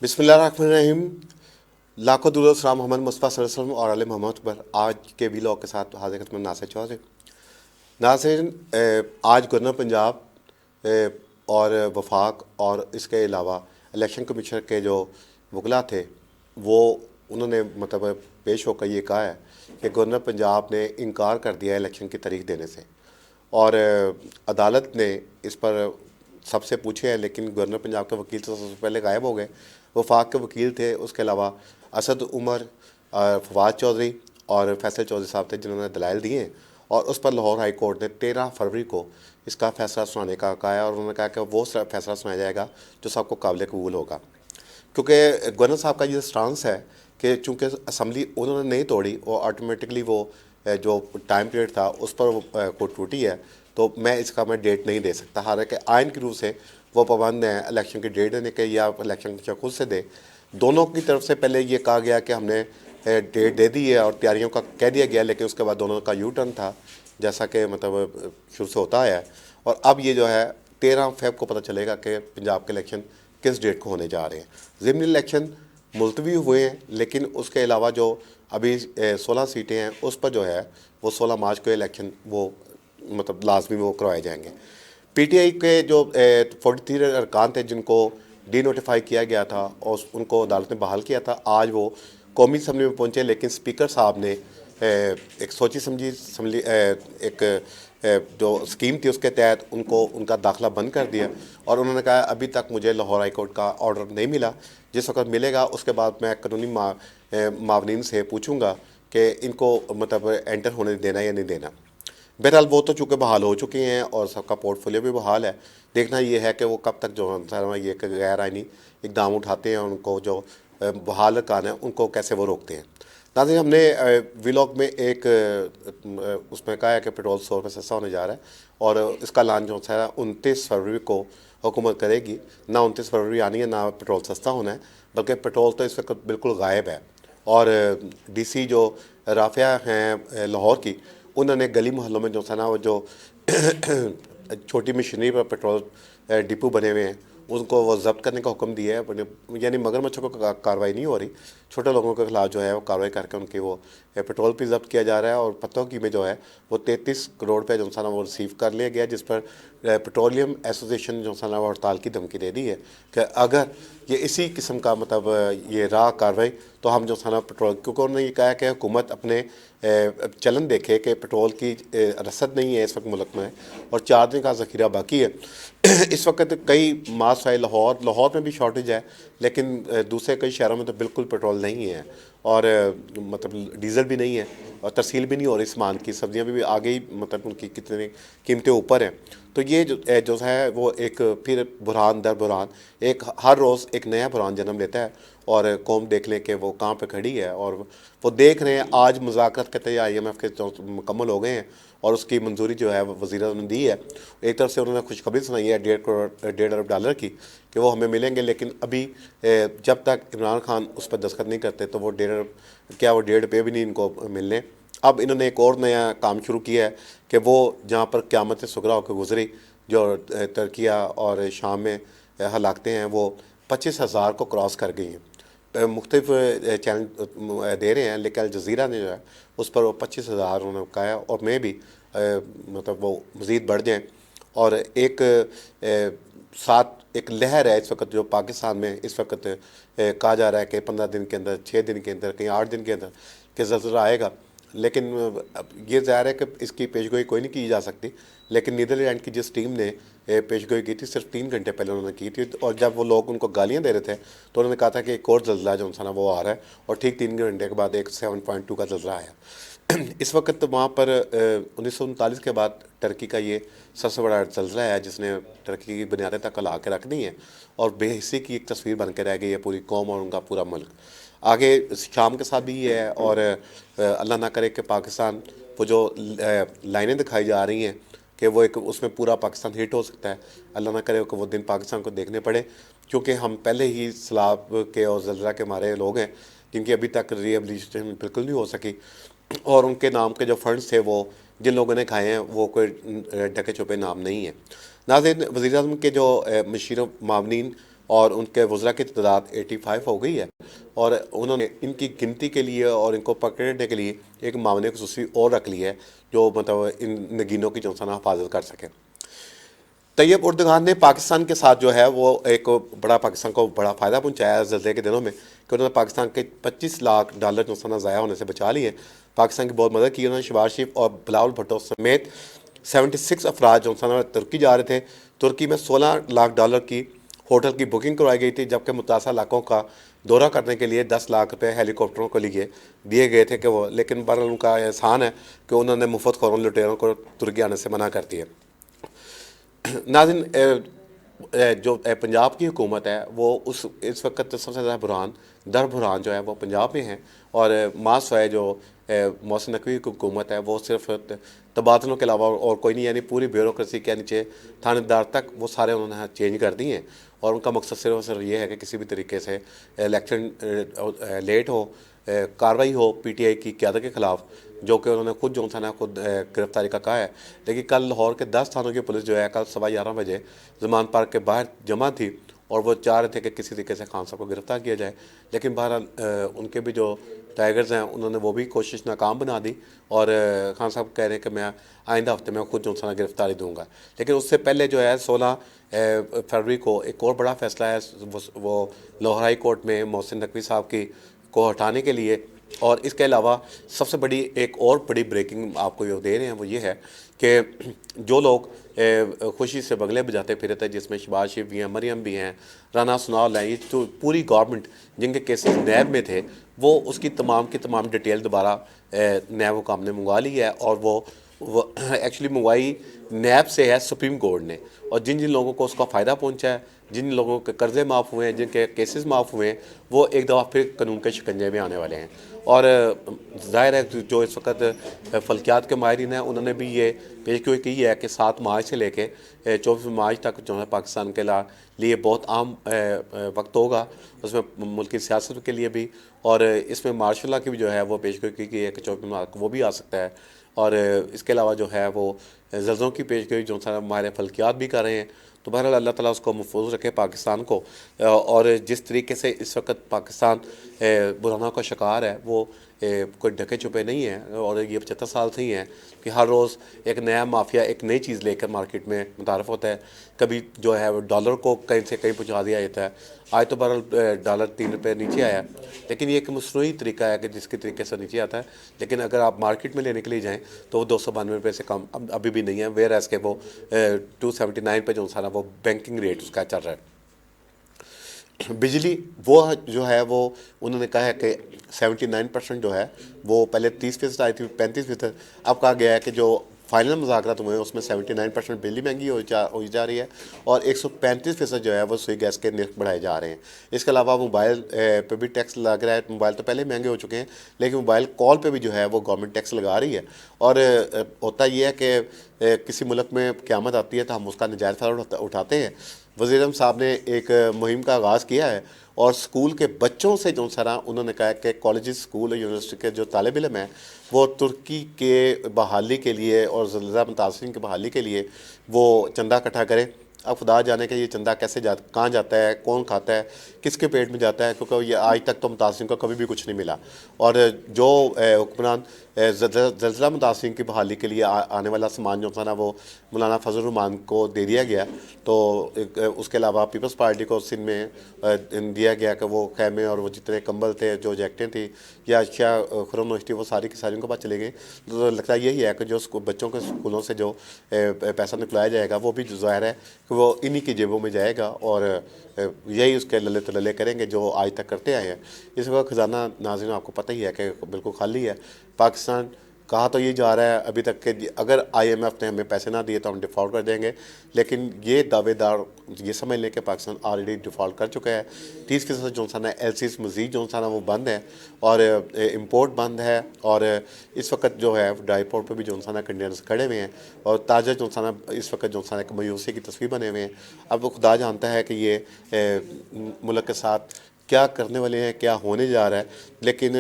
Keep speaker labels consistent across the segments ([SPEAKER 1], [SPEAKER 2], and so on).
[SPEAKER 1] बिस्मिल्लाहिर्रहमानिर्रहीम। लाखों दुरूद सलाम मोहम्मद मुस्तफ़ा सल्लल्लाहु अलैहि वसल्लम और आले मोहम्मद पर। आज के वीलॉग के साथ हाजिर खिदमत नासिर चौधरी। नाज़रीन, आज गवर्नर पंजाब और वफाक और इसके अलावा इलेक्शन कमीशन के जो वकला थे वो उन्होंने मतलब पेश होकर ये कहा है कि गवर्नर पंजाब ने इनकार कर दिया इलेक्शन की तारीख देने से, और अदालत ने इस पर सबसे पूछे हैं, लेकिन गवर्नर पंजाब के वकील तो सबसे पहले गायब हो गए। वफाक के वकील थे, उसके अलावा असद उमर, फवाद चौधरी और फैसल चौधरी साहब थे जिन्होंने दलाइल दिए, और उस पर लाहौर हाई कोर्ट ने 13 फरवरी को इसका फ़ैसला सुनाने का कहा है। और उन्होंने कहा कि वो फ़ैसला सुनाया जाएगा जो सबको काबिल कबूल होगा, क्योंकि गवर्नर साहब का ये स्टांस है कि चूँकि असम्बली उन्होंने नहीं तोड़ी और ऑटोमेटिकली वो जो टाइम पीरियड था उस पर वो कोई टूटी है, तो मैं डेट नहीं दे सकता। हालांकि आइन की रूह से वो पाबंद हैं इलेक्शन की डेट देने के या इलेक्शन कमीशन खुद से दे। दोनों की तरफ से पहले ये कहा गया कि हमने डेट दे दी है और तैयारियों का कह दिया गया, लेकिन उसके बाद दोनों का यू टर्न था, जैसा कि मतलब शुरू से होता है। और अब ये जो है 13 फेब को पता चलेगा कि पंजाब के इलेक्शन किस डेट को होने जा रहे हैं। ज़िमनी इलेक्शन मुलतवी हुए हैं, लेकिन उसके अलावा जो अभी 16 सीटें हैं उस पर जो है वो 16 मार्च को इलेक्शन वो मतलब लाजमी वो करवाए जाएंगे। पीटीआई के जो 43 अरकान थे जिनको डी नोटिफाई किया गया था और उनको अदालत ने बहाल किया था, आज वो कौमी असम्बली में पहुँचे, लेकिन स्पीकर साहब ने एक सोची समझी असम्बली एक जो स्कीम थी उसके तहत उनको उनका दाखिला बंद कर दिया। और उन्होंने कहा अभी तक मुझे लाहौर हाई कोर्ट का ऑर्डर नहीं मिला, जिस वक्त मिलेगा उसके बाद मैं कानूनी मावनीन से पूछूंगा कि इनको मतलब एंटर होने देना या नहीं देना। बहरहाल वो तो चूँकि बहाल हो चुके हैं और सबका पोर्टफोलियो भी बहाल है। देखना ये है कि वो कब तक जो है ये गैर आइनी इकदाम उठाते हैं, उनको जो बहाल अरकान है उनको कैसे वो रोकते हैं। नाज़रीन, हमने व्लॉग में एक उसमें कहा है कि पेट्रोल 100 रुपये सस्ता होने जा रहा है, और इसका ऐलान जो है 29 फरवरी को हुकूमत करेगी। ना 29 फरवरी आनी है ना पेट्रोल सस्ता होना है, बल्कि पेट्रोल तो इस वक्त बिल्कुल गायब है। और डीसी जो राफिया हैं लाहौर की, उन्होंने गली मोहल्लों में जो है ना वो जो छोटी मशीनरी पर पेट्रोल डिपो बने हुए हैं उनको वो जब्त करने का हुक्म दिया है। यानी मगरमच्छों को कार्रवाई नहीं हो रही, छोटे लोगों के खिलाफ जो है वो कार्रवाई करके उनकी वो पेट्रोल भी जब्त किया जा रहा है। और पत्तों की में जो है वो 33 करोड़ रुपये जो है वो रिसीव कर लिया गया, जिस पर पेट्रोलियम एसोसिएशन जो है वो हड़ताल की धमकी दे दी है कि अगर ये इसी किस्म का मतलब ये रहा कार्रवाई तो हम जो है ना पेट्रोल, क्योंकि उन्होंने ये कहा कि हुकूमत अपने चलन देखे कि पेट्रोल की रसद नहीं है इस वक्त मुल्क में, और 4 दिन का ज़ख़ीरा बाकी है। इस वक्त कई मास है, लाहौर में भी शॉर्टेज है, लेकिन दूसरे कई शहरों में तो बिल्कुल पेट्रोल नहीं है, और मतलब डीज़ल भी नहीं है, और तरसील भी नहीं हो रही सामान की। सब्जियां भी आ गई, मतलब उनकी कितनी कीमतें ऊपर हैं। तो ये जो है वो एक फिर बुरहान दर बुरहान, एक हर रोज़ एक नया बुरहान जन्म लेता है, और कौम देख लें कि वो कहाँ पे खड़ी है। और वो देख रहे हैं आज मुज़ाकरात के तय IMF के मुकम्मल हो गए हैं, और उसकी मंजूरी जो है वज़ीर-ए-आज़म ने दी है। एक तरफ से उन्होंने खुशखबरी सुनाई है 1.5 अरब डॉलर की कि वो हमें मिलेंगे, लेकिन अभी जब तक इमरान खान उस पर दस्तखत नहीं करते तो वो 1.5 अरब क्या वो 1.5 रुपये भी नहीं इनको मिलने। अब इन्होंने एक और नया काम शुरू किया है कि वो जहाँ पर क़यामत सुगरा होकर गुजरी, जो तुर्किया और शाम में हलाकतें हैं, वो 25,000 को क्रॉस कर गई हैं। मुख्तलिफ चैनल दे रहे हैं, लेकिन अल जज़ीरा ने जो है उस पर वो 25,000 उन्होंने कहा है, और मैं भी मतलब वो मज़ीद बढ़ जाएँ। और एक साथ एक लहर है इस वक्त जो पाकिस्तान में इस वक्त कहा जा रहा है कि 15 दिन के अंदर, 6 दिन के अंदर, कहीं 8 दिन के अंदर कि ज़लज़ला आएगा। लेकिन ये ज़ाहिर है कि इसकी पेशगोई कोई नहीं की जा सकती, लेकिन नीदरलैंड की जिस टीम ने पेशगोई की थी सिर्फ 3 घंटे पहले उन्होंने की थी, और जब वो लोग उनको गालियाँ दे रहे थे तो उन्होंने कहा था कि एक और ज़लज़ला जो है ना वो आ रहा है, और ठीक 3 घंटे के बाद एक 7.2 का ज़लज़ला आया। इस वक्त वहाँ पर 1939 के बाद टर्की का ये सबसे बड़ा ज़लज़ला है जिसने टर्की की बुनियादें तक ला के रख दी हैं, और बेहिस्सी की एक तस्वीर बन के रह गई है पूरी कौम और उनका पूरा मुल्क। आगे शाम के साथ भी ये है, और अल्लाह ना करे कि पाकिस्तान वो जो लाइनें दिखाई जा रही हैं कि वो एक उसमें पूरा पाकिस्तान हिट हो सकता है, अल्लाह ना करे कि वो दिन पाकिस्तान को देखने पड़े, क्योंकि हम पहले ही सैलाब के और ज़लज़ला के मारे लोग हैं जिनकी अभी तक रिहेबिलिटेशन बिल्कुल नहीं हो सकी, और उनके नाम के जो फंड्स थे वो जिन लोगों ने खाए हैं वो कोई ढके छुपे नाम नहीं है। नाज़रीन, वज़ीर-ए-आज़म के जो मशीर मावनीन और उनके वज़रा की तादाद 85 हो गई है। और उन्होंने इनकी गिनती के लिए और इनको पकड़ने के लिए एक मामले खुसूसी और रख ली है, जो मतलब इन नगीनों की जो है ना हिफाजत कर सकें। तैयब उर्दगान ने पाकिस्तान के साथ जो है वो एक बड़ा पाकिस्तान को बड़ा फ़ायदा पहुंचाया ज़ल्ज़ले के दिनों में, कि उन्होंने पाकिस्तान के $25 लाख जो है ना ज़ाया होने से बचा लिए। पाकिस्तान की बहुत मदद की उन्होंने। शहबाज शरीफ और बिलावल भुट्टो समेत 76 अफराद जो है ना तुर्की जा रहे थे। तुर्की में $16 लाख की होटल की बुकिंग करवाई गई थी, जबकि मुतासा इलाकों का दौरा करने के लिए 10 लाख रुपये हेलीकॉप्टरों को लिए दिए गए थे कि वो, लेकिन बहरहाल उनका एहसान है कि उन्होंने मुफ्त खौरों लुटेरों को तुर्की आने से मना कर दिया। नाज़रीन, जो पंजाब की हुकूमत है वो उस इस वक्त सबसे ज़्यादा बुरहान जो है वो पंजाब में है। और मास है जो मोहसिन नकवी की हुकूमत है वो सिर्फ तबादलों के अलावा और कोई नहीं, यानी पूरी ब्यूरोक्रेसी के नीचे थानेदार तक वो सारे उन्होंने चेंज कर दिए हैं। और उनका मकसद सिर्फ ये है कि किसी भी तरीके से इलेक्शन लेट हो, कार्रवाई हो PTI की क़यादत के ख़िलाफ़, जो कि उन्होंने खुद जो था खुद गिरफ्तारी का कहा है। लेकिन कल लाहौर के 10 थानों की पुलिस जो है कल 11:15 बजे जमान पार्क के बाहर जमा थी और वो चाह रहे थे कि किसी तरीके से खान साहब को गिरफ्तार किया जाए। लेकिन बहरहाल उनके भी जो टाइगर्स हैं उन्होंने वो भी कोशिश नाकाम बना दी और खान साहब कह रहे हैं कि मैं आइंदा हफ्ते में खुद जो है गिरफ्तारी दूंगा। लेकिन उससे पहले जो है 16 फरवरी को एक और बड़ा फैसला है, वो लाहौर हाई कोर्ट में मोहसिन नकवी साहब की को हटाने के लिए। और इसके अलावा सबसे बड़ी एक और बड़ी ब्रेकिंग आपको ये दे रहे हैं, वो ये है कि जो लोग खुशी से बगले बजाते फिरे थे, जिसमें शहबाज शरीफ भी हैं, मरियम भी हैं, राना सनाउल्लाह, ये तो पूरी गवर्नमेंट जिनके केसेस नैब में थे, वो उसकी तमाम की तमाम डिटेल दोबारा नैब हुकाम ने मंगवा ली है। और वो एक्चुअली मंगवाई नैब से है सुप्रीम कोर्ट ने। और जिन जिन लोगों को उसका फ़ायदा पहुंचा है, जिन लोगों के कर्ज़े माफ़ हुए हैं, जिनके केसेस माफ़ हुए हैं, वो एक दफ़ा फिर कानून के शिकंजे में आने वाले हैं। और ज़ाहिर है जो इस वक्त फल्कियात के माहिरीन हैं उन्होंने भी ये पेशगोई की है कि 7 मार्च से लेके 24 मार्च तक जो है पाकिस्तान के लिए बहुत अहम वक्त होगा, उसमें मुल्क की सियासत के लिए भी। और इसमें मार्शल लॉ की भी जो है वो पेशगोई की गई है कि 24 मार्च को वो भी आ सकता है। और इसके अलावा जो है वो ज़ल्ज़लों की पेशगोई जो हमारे फल्कियात भी कर रहे हैं। तो बहरहाल अल्लाह ताला उसको महफूज रखे पाकिस्तान को। और जिस तरीके से इस वक्त पाकिस्तान बुरहानों का शिकार है वो कोई ढके छुपे नहीं है। और ये 75 साल से ही हैं कि हर रोज़ एक नया माफिया एक नई चीज़ लेकर मार्केट में मुतारफ़ होता है। कभी जो है वो डॉलर को कहीं से कहीं पहुँचा दिया जाता है। आज तो बहरहाल डॉलर 3 रुपये नीचे आया, लेकिन ये एक मसनूई तरीका है कि जिसके तरीके से नीचे आता है। लेकिन अगर आप मार्केट में लेने के लिए जाएँ तो वो 292 रुपये से कम अभी भी नहीं है। वेयर एज़ के वो 279 पे जो सारा वो बैंकिंग रेट उसका चल रहा है। बिजली वो जो है वो उन्होंने कहा है कि 79% जो है वो पहले 30% आई थी, 35%। अब कहा गया है कि जो फाइनल मुज़ाकरात हुए हैं उसमें 79% बिजली महंगी हो जा रही है और 135% जो है वो सुई गैस के निर्ख बढ़ाए जा रहे हैं। इसके अलावा मोबाइल पे भी टैक्स लग रहा है। मोबाइल तो पहले महंगे हो चुके हैं, लेकिन मोबाइल कॉल पे भी जो है वो गवर्नमेंट टैक्स लगा रही है। और होता ये है कि किसी मुल्क में क़यामत आती है तो हम उसका नजायज़ फ़ायदा उठाते हैं। वज़ीर आज़म साहब ने एक मुहिम का आगाज़ किया है और स्कूल के बच्चों से जो सारा उन्होंने कहा कि कॉलेजेस, स्कूल और यूनिवर्सिटी के जो तालिब इल्म हैं वो तुर्की के बहाली के लिए और ज़ल्ज़ला मुतासिरीन की बहाली के लिए वो चंदा इकट्ठा करें। अब खुदा जाने का ये चंदा कैसे कहाँ जाता है, कौन खाता है, किसके पेट में जाता है, क्योंकि ये आज तक तो मुतासिरीन को कभी भी कुछ नहीं मिला। और जो हुक्मरान ज़ल्ज़ला मुतासिरीन की बहाली के लिए आने वाला सामान जो था ना वो मौलाना फजल रहमान को दे दिया गया। तो उसके अलावा पीपल्स पार्टी को सिंध में दिया गया कि वो खैमे और वो जितने कंबल थे, जो जैकटें थी या अशिया खुरम नोश थी, वो सारी की सारी उनके पास चले गई। तो लगता यही है कि जो बच्चों के स्कूलों से जो पैसा निकलाया जाएगा वो भी ज़ाहिर है कि वो इन्हीं की जेबों में जाएगा और यही उसके लले तलले करेंगे जो आज तक करते आए हैं। इस वक्त ख़जाना नाज़रीन आपको पता ही है कि बिल्कुल खाली है। पाकिस्तान कहा तो ये जा रहा है अभी तक कि अगर IMF ने हमें पैसे ना दिए तो हम डिफ़ॉल्ट कर देंगे, लेकिन ये दावेदार ये समझ लें कि पाकिस्तान ऑलरेडी डिफ़ॉल्ट कर चुका है। 30% जो सा ना LCs मज़ीद जो सा ना वो बंद है और इम्पोर्ट बंद है। और इस वक्त जो है ड्राईपोर्ट पर भी जो सा ना कंटेनर्स खड़े हुए हैं और ताज़ा जो सा ना इस वक्त जो सा ना एक मायूसी की तस्वीर बने हुए हैं। अब खुदा जानता है कि ये मुल्क के साथ क्या करने वाले हैं, क्या होने जा रहा है। लेकिन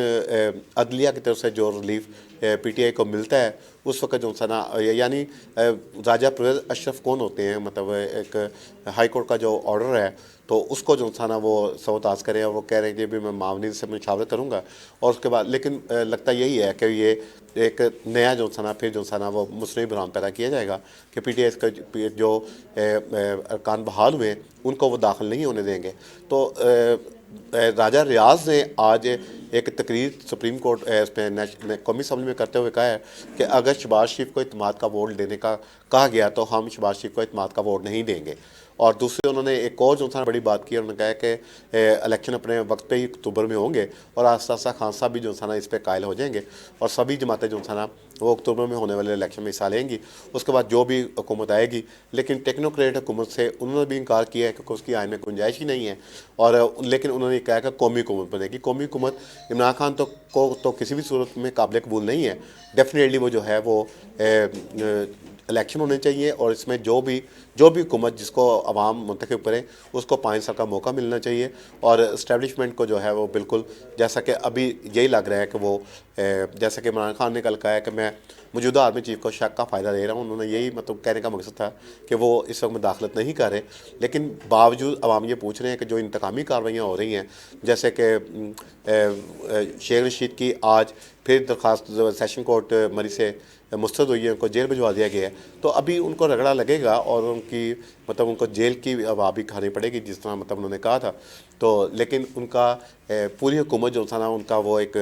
[SPEAKER 1] अदलिया की तरफ से जो रिलीफ PTI को मिलता है उस वक्त जो सा ना यानी राजा परवेज़ अशरफ कौन होते हैं, मतलब एक हाई कोर्ट का जो ऑर्डर है तो उसको जो था ना वो सवताज करें, और वो कह रहे हैं कि भी मैं मामले से मुशावरत करूँगा। और उसके बाद लेकिन लगता यही है कि ये एक नया जो था ना फिर जो था ना वो मुस्लिम बहरान पैदा किया जाएगा कि PTI का जो अरकान बहाल हुए उनको वो दाखिल नहीं होने देंगे। तो राजा रियाज ने आज एक तकरीर सुप्रीम कोर्ट इसमें कौमी असम्बली में करते हुए कहा है कि अगर शहबाज शरीफ को इत्मीनान का वोट देने का कहा गया तो हम शहबाज शरीफ को इत्मीनान का वोट नहीं देंगे। और दूसरे उन्होंने एक और जो था बड़ी बात की, उन्होंने कहा कि इलेक्शन अपने वक्त पे ही अक्टूबर में होंगे और आस्ता आस्ता खान साहब भी जो था ना इस पर कायल हो जाएंगे और सभी जमातें जो था ना वो अक्टूबर में होने वाले इलेक्शन में हिस्सा लेंगी। उसके बाद जो भी हुकूमत आएगी, लेकिन टेक्नोक्रेट हुकूमत से उन्होंने भी इनकार किया है क्योंकि उसकी आइन में गुंजाइश ही नहीं है। और लेकिन उन्होंने कहा कि कौमी हुकूमत बनेगी। कौमी हुकूमत इमरान खान को तो किसी भी सूरत में काबिल कबूल नहीं है। डेफिनेटली वो जो है वो इलेक्शन होने चाहिए और इसमें जो भी हुकूमत जिसको अवाम मुंतखब करें उसको 5 साल का मौका मिलना चाहिए। और इस्टेब्लिशमेंट को जो है वो बिल्कुल जैसा कि अभी यही लग रहा है कि वो जैसा कि इमरान खान ने कल कहा है कि मैं मौजूदा आर्मी चीफ को शक का फ़ायदा दे रहा हूँ, उन्होंने यही मतलब कहने का मकसद था कि वो इस वक्त मुदाखलत नहीं कर रहे। लेकिन बावजूद अवाम ये पूछ रहे हैं कि जो इंतकामी कार्रवाइयाँ हो रही हैं, जैसे कि शेख रशीद की आज फिर दरख्वास्त सेशन कोर्ट मरी से मुस्तरद हुई है, उनको जेल भिजवा दिया गया है, तो अभी उनको रगड़ा लगेगा और उनकी मतलब उनको जेल की हवा भी खानी पड़ेगी जिस तरह मतलब उन्होंने कहा था। तो लेकिन उनका पूरी हुकूमत जो था ना उनका वो एक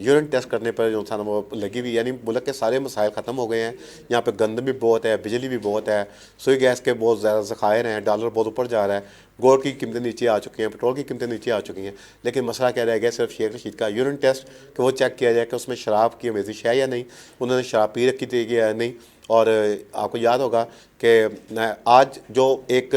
[SPEAKER 1] यूरिन टेस्ट करने पर जो था ना वो लगी हुई, यानी मुल्क के सारे मसाइल ख़त्म हो गए हैं। यहाँ पे गंद भी बहुत है, बिजली भी बहुत है, सुई गैस के बहुत ज़्यादा ज़खायर हैं, डॉलर बहुत ऊपर जा रहा है, गोल्ड की कीमतें नीचे आ चुकी हैं, पेट्रोल की कीमतें नीचे आ चुकी हैं। लेकिन मसला क्या रह गया, सिर्फ शेख रशीद का यूरिन टेस्ट कि वो चेक किया जाए कि उसमें शराब की आमेजिश है या नहीं, उन्होंने शराब पी रखी थी या नहीं। और आपको याद होगा कि आज जो एक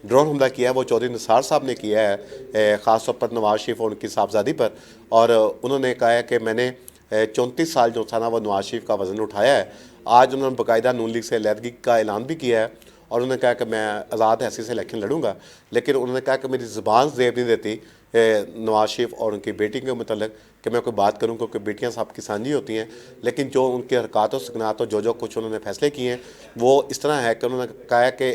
[SPEAKER 1] ड्रोन हमला किया है वो चौधरी निसार साहब ने किया है, ख़ास तौर पर नवाज शरीफ और उनकी साहबजादी पर। और उन्होंने कहा है कि मैंने 34 साल जो था ना वो नवाज शरीफ का वज़न उठाया है। आज उन्होंने बाकायदा नून लीग से अलहदगी का ऐलान भी किया है और उन्होंने कहा कि मैं आज़ाद हैसियत से इलेक्शन लड़ूंगा। लेकिन उन्होंने कहा कि मेरी ज़ुबान ज़ेब नहीं देती नवाज शरीफ और उनकी बेटी के मतलब कि मैं कोई बात करूं, क्योंकि बेटियां साहब की सांझी होती हैं। लेकिन जो उनके हरकत और सकनात और जो कुछ उन्होंने फैसले किए हैं वो इस तरह है कि उन्होंने कहा कि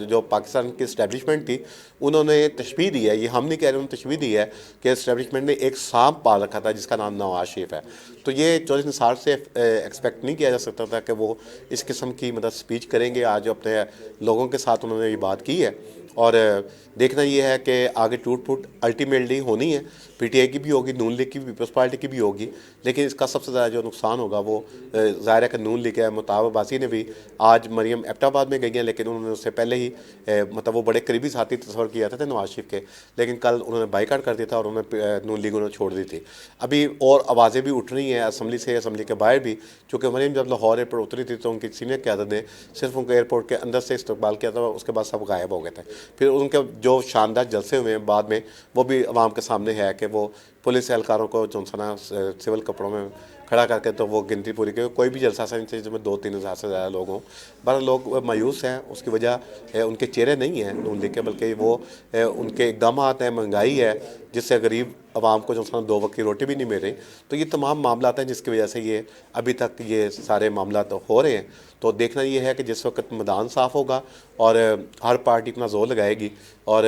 [SPEAKER 1] जो पाकिस्तान की इस्टेब्लिशमेंट थी उन्होंने तशबीह दी है, ये हम नहीं कह रहे, उन्होंने तशबीह दी है कि इस्टेब्लिशमेंट ने एक सांप पाल रखा था जिसका नाम नवाज शरीफ है। तो ये चौधरी निसार से एक्सपेक्ट नहीं किया जा सकता था कि वो इस किस्म की मतलब स्पीच करेंगे। आज अपने लोगों के साथ उन्होंने ये बात की है और देखना ये है कि आगे टूट फूट अल्टीमेटली होनी है, PTI की भी होगी, नून लीग की भी, पीपल्स पार्टी की भी होगी। लेकिन इसका सबसे ज़्यादा जो नुकसान होगा वो ज़ाहिर है कि नून लीग है। मुताब अब्बासी ने भी आज मरियम एबटाबाद में गई हैं, लेकिन उन्होंने उससे पहले ही मतलब वो बड़े करीबी साथी तस्वर किया था नवाज शरीफ के, लेकिन कल उन्होंने बाइकाट कर दिया था और उन्होंने नून लीग उन्होंने छोड़ दी थी। अभी और आवाज़ें भी उठ रही हैं असम्बली से, असम्बली के बाहर भी, चूँकि मरियम जब लाहौर एयरपोर्ट उतरी थी तो उनकी सीनियर क़यादत ने सिर्फ उनको एयरपोर्ट के अंदर से इस्तकबाल किया था, उसके बाद सब गायब हो गए थे। फिर उनके जो शानदार जलसे हुए हैं बाद में वो भी आवाम के सामने है कि वो पुलिस एहलकारों को जो सना सिविल कपड़ों में खड़ा करके तो वो गिनती पूरी की। कोई भी जलसा ऐसा नहीं चाहिए जिसमें 2-3 हज़ार से ज़्यादा लोग हों। पर लोग मायूस हैं, उसकी वजह उनके चेहरे नहीं हैं नून लीग के, बल्कि वो उनके इकदाम हैं, महंगाई है जिससे गरीब आवाम को जो है 2 वक्त की रोटी भी नहीं मिल रही। तो ये तमाम मामला हैं जिसकी वजह से ये अभी तक ये सारे मामला तो हो रहे हैं। तो देखना ये है कि जिस वक्त मैदान साफ़ होगा और हर पार्टी अपना जोर लगाएगी और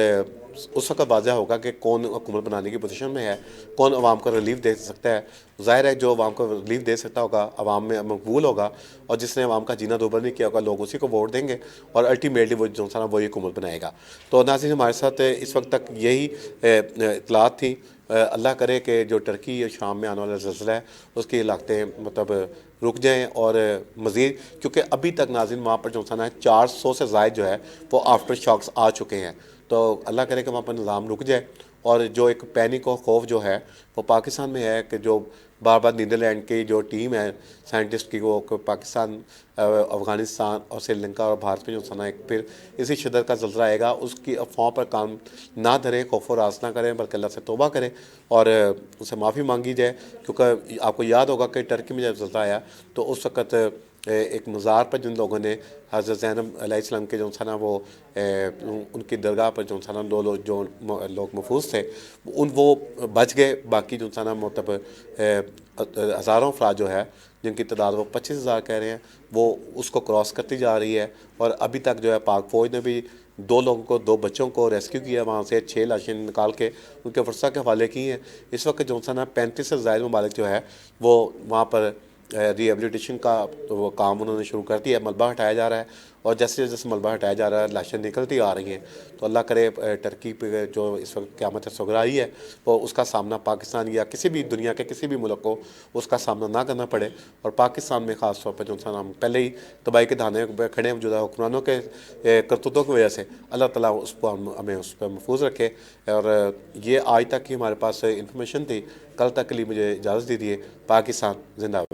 [SPEAKER 1] उस वक्त वाज़ह होगा कि कौन हुकूमत बनाने की पोजीशन में है, कौन आवाम को रिलीफ दे सकता है। ज़ाहिर है जो आवाम को रिलीफ दे सकता होगा आवाम में मकबूल होगा और जिसने आवाम का जीना दोबारा नहीं किया होगा लोग उसी को वोट देंगे और अल्टीमेटली वो जो सा वही हुकूमत बनाएगा। तो नाज़रीन हमारे साथ इस वक्त तक यही इतलात थी। अल्लाह करे कि जो टर्की या शाम में आने वाला ज़लज़ला है उसकी लागतें मतलब रुक जाएँ और मज़ीद, क्योंकि अभी तक नाज़रीन वहाँ पर जो है 400 से ज़ायद जो है वो आफ्टर शॉक्स आ चुके हैं। तो अल्लाह करे कि वहाँ पर निज़ाम रुक जाए और जो एक पैनिक और खौफ जो है वो पाकिस्तान में है कि जो बार बार नीदरलैंड की जो टीम है साइंटिस्ट की वो पाकिस्तान, अफ़गानिस्तान और श्रीलंका और भारत में जो सना एक फिर इसी शिद्दत का ज़लज़ला आएगा, उसकी अफवाहों पर काम ना धरें, खौफ और रास ना करें, बल्कि अल्लाह से तौबा करें और उससे माफ़ी मांगी जाए। क्योंकि आपको याद होगा कि टर्की में जब ज़लज़ला आया तो उस वक़्त एक मज़ार पर जिन लोगों ने हज़रत ज़ैनब अलैहिस्सलाम के जो था ना वो उनकी दरगाह पर जो था ना 2 लोग जो लोग महफूज थे वो बच गए, बाकी जो था ना मतलब हज़ारों अफराद जो है जिनकी तादाद वो 25,000 कह रहे हैं, वो उसको क्रॉस करती जा रही है। और अभी तक जो है पाक फ़ौज ने भी 2 लोगों को, 2 बच्चों को रेस्क्यू किया वहाँ से, 6 लाशें निकाल के उनके वर्षा के हवाले की हैं। इस वक्त जो सा ना 35 से ज़ायद ममालिक जो है वो वहाँ पर रिहेबिलिटेशन का तो वो काम उन्होंने शुरू कर दिया है। मलबा हटाया जा रहा है और जैसे जैसे मलबा हटाया जा रहा है लाशें निकलती आ रही हैं। तो अल्लाह करे टर्की पे जो इस वक्त क़यामत सुग़रा आई है वो उसका सामना पाकिस्तान या किसी भी दुनिया के किसी भी मुल्क को उसका सामना ना करना पड़े। और पाकिस्तान में ख़ास तौर पर जो सा हम पहले ही तबाही के धाने पे खड़े हैं मौजूदा हुक्मरानों के करतूतों की वजह से, अल्लाह ताला उसको हमें उस पर महफूज रखे। और ये आज तक की हमारे पास इंफॉर्मेशन थी। कल तक के लिए मुझे इजाज़त दीजिए। पाकिस्तान जिंदाबाद।